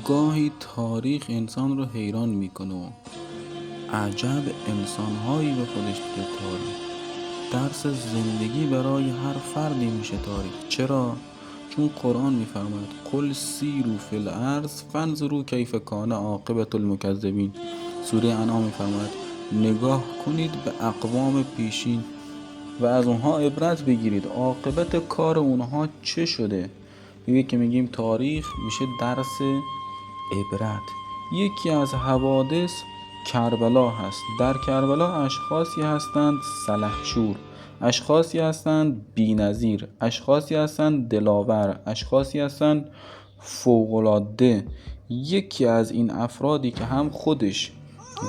گاهی تاریخ انسان رو حیران میکنه و عجب انسانهایی به خودش دیده. تاریخ درس زندگی برای هر فردی میشه تاریخ. چرا؟ چون قرآن میفرماید قل سیروا فی الارض فانظروا کیف کان عاقبة المکذبین. سوره انعام میفرماید نگاه کنید به اقوام پیشین و از اونها عبرت بگیرید، عاقبت کار اونها چه شده. میگه که میگیم تاریخ میشه درس عبرت. یکی از حوادث کربلا هست. در کربلا اشخاصی هستند سلحشور، اشخاصی هستند بی‌نظیر، اشخاصی هستند دلاور، اشخاصی هستند فوق‌العاده. یکی از این افرادی که هم خودش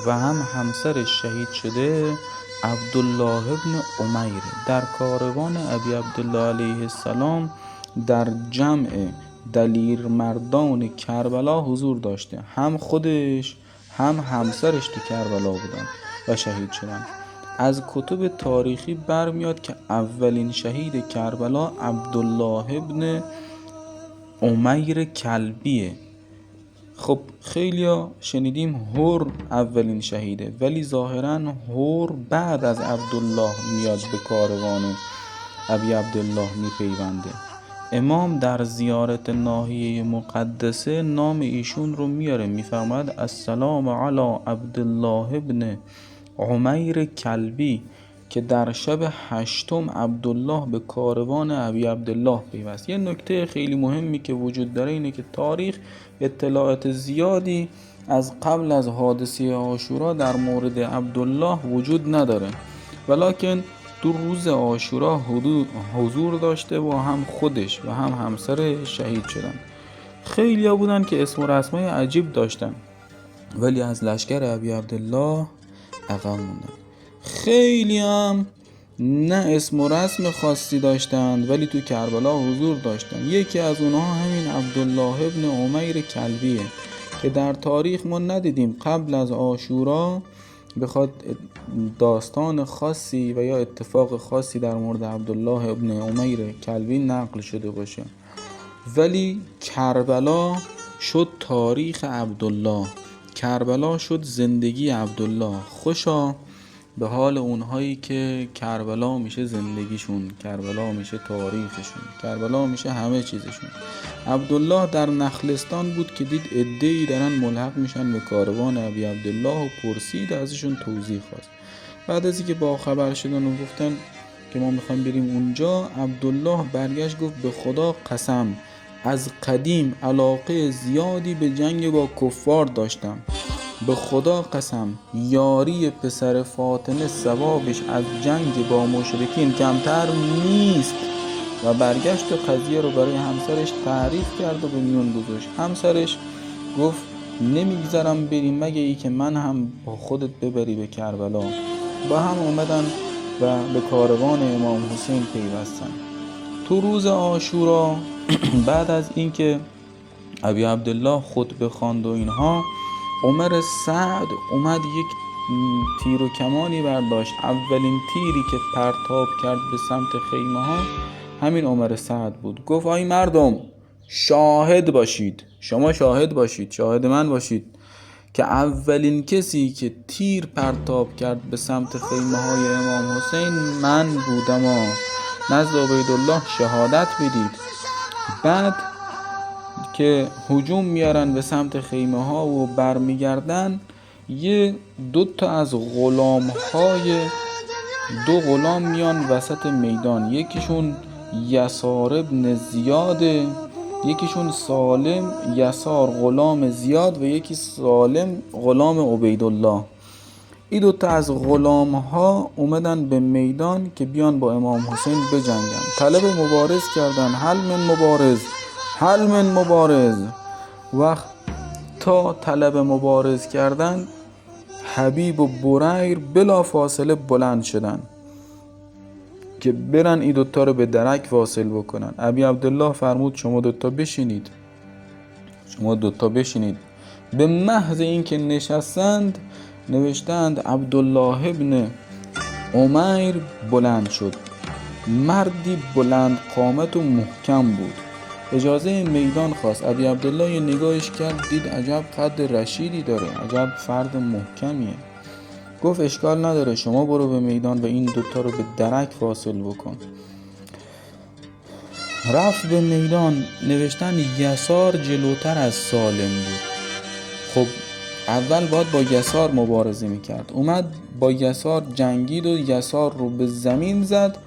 و هم همسرش شهید شده عبدالله ابن عمیر در کاروان ابی عبدالله علیه السلام در جمع دلیر مردان کربلا حضور داشته. هم خودش هم همسرش تو کربلا بودن و شهید شدن. از کتب تاریخی برمیاد که اولین شهید کربلا عبدالله ابن عمیر کلبیه. خب خیلیا شنیدیم هور اولین شهیده، ولی ظاهرا هور بعد از عبدالله میاد به کاروان ابی عبدالله میپیونده. امام در زیارت ناحیه مقدسه نام ایشون رو میاره، میفرماید السلام علی عبدالله ابن عمیر کلبی که در شب 8 عبدالله به کاروان ابی عبدالله پیوست. یه نکته خیلی مهمی که وجود داره اینه که تاریخ اطلاعات زیادی از قبل از حادثه عاشورا در مورد عبدالله وجود نداره، ولکن تو روز عاشورا حضور داشته و هم خودش و هم همسر شهید شدن. خیلی ها بودن که اسم و رسمای عجیب داشتن ولی از لشکر ابی عبدالله عقب موندن. خیلی هم نه اسم و رسم خاصی داشتند ولی تو کربلا حضور داشتن. یکی از اونها همین عبدالله ابن عمیر کلبیه که در تاریخ ما ندیدیم قبل از عاشورا بخواد داستان خاصی و یا اتفاق خاصی در مورد عبدالله ابن عمیر کلبی نقل شده باشه، ولی کربلا شد تاریخ عبدالله، کربلا شد زندگی عبدالله. خوشا به حال اونهایی که کربلا میشه زندگیشون، کربلا میشه تاریخشون، کربلا میشه همه چیزشون. عبدالله در نخلستان بود که دید عده‌ای دارن ملحق میشن به کاروان ابی عبدالله و پرسید ازشون توضیح خواست. بعد از اینکه با خبر شدن و گفتن که ما میخوایم بریم اونجا، عبدالله برگشت گفت به خدا قسم از قدیم علاقه زیادی به جنگ با کفار داشتم، به خدا قسم یاری پسر فاطمه ثوابش از جنگ با مشرکین کمتر نیست. و برگشت قضیه رو برای همسرش تعریف کرد و به میون گذاشت. همسرش گفت نمیگذرم بریم مگه ای که من هم با خودت ببری به کربلا. با هم اومدن و به کاروان امام حسین پیوستن. تو روز عاشورا بعد از اینکه ابی عبدالله خطبه خواند و اینها، عمر سعد اومد یک تیر و کمانی برداشت. اولین تیری که پرتاب کرد به سمت خیمه ها همین عمر سعد بود. گفت ای مردم شاهد باشید، شما شاهد باشید، شاهد من باشید که اولین کسی که تیر پرتاب کرد به سمت خیمه های امام حسین من بودم و نزد عبیدالله شهادت بدید. بعد که هجوم میارن به سمت خیمه ها و برمیگردن، دو غلام میان وسط میدان. یکیشون یسار ابن زیاده، یکیشون سالم یسار غلام زیاد و یکی سالم غلام عبیدالله. این دوتا از غلام ها اومدن به میدان که بیان با امام حسین بجنگن. طلب مبارز کردن، حل من مبارز. وقت تا طلب مبارز کردن حبیب و بریر بلا فاصله بلند شدن که برن این دوتا رو به درک واصل بکنن. ابی عبدالله فرمود شما دوتا بشینید. به محض این که نشستند نوشتند عبدالله ابن عمیر بلند شد. مردی بلند قامت و محکم بود. اجازه میدان خواست. ابی عبدالله یه نگاهش کرد، دید عجب قد رشیدی داره، عجب فرد محکمیه. گفت اشکال نداره، شما برو به میدان و این دوتا رو به درک فاصل بکن. رفت به میدان. نوشتن یسار جلوتر از سالم بود. خب اول باید با یسار مبارزه میکرد. اومد با یسار جنگید و یسار رو به زمین زد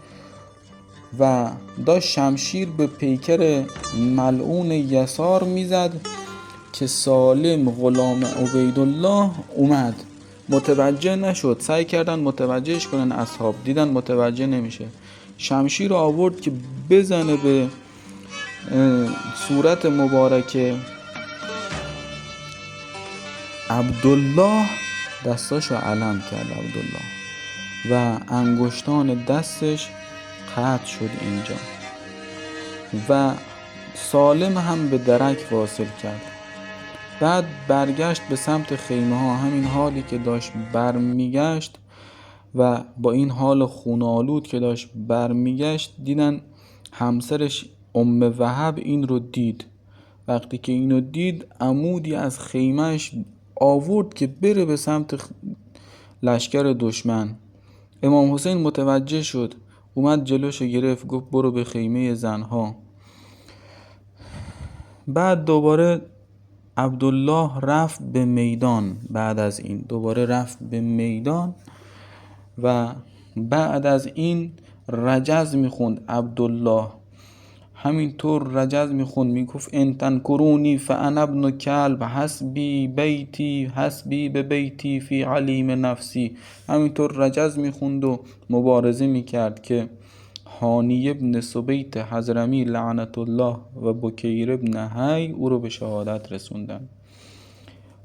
و داشت شمشیر به پیکر ملعون یسار میزد که سالم غلام عبیدالله اومد. متوجه نشد. سعی کردن متوجهش کنن اصحاب، دیدن متوجه نمیشه. شمشیر رو آورد که بزنه به صورت مبارک عبدالله. دستاشو علم کرد عبدالله و انگشتان دستش قطع شد اینجا و سالم هم به درک واصل کرد. بعد برگشت به سمت خیمه ها. همین حالی که داشت برمیگشت و با این حال خونالود که داشت برمیگشت، دیدن همسرش وهب این رو دید. وقتی که اینو دید، عمودی از خیمهش آورد که بره به سمت لشکر دشمن. امام حسین متوجه شد، اومد جلوشو گرفت، گفت برو به خیمه زنها. بعد دوباره عبدالله رفت به میدان. بعد از این دوباره رفت به میدان و بعد از این رجز میخوند عبدالله. همینطور رجز میخوند، میگفت ان تنکرونی فانا ابن کلب حسبی بیتی حسبی به بیتی فی علیم نفسی. همینطور رجز میخوند و مبارزه میکرد که هانی ابن سبیت حضرمی لعنت الله و بکیر ابن حی او رو به شهادت رسوندن.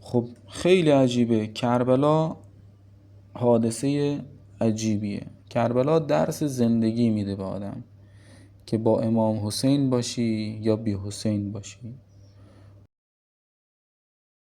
خب خیلی عجیبه. کربلا حادثه عجیبیه. کربلا درس زندگی میده به آدم که با امام حسین باشی یا بی حسین باشی.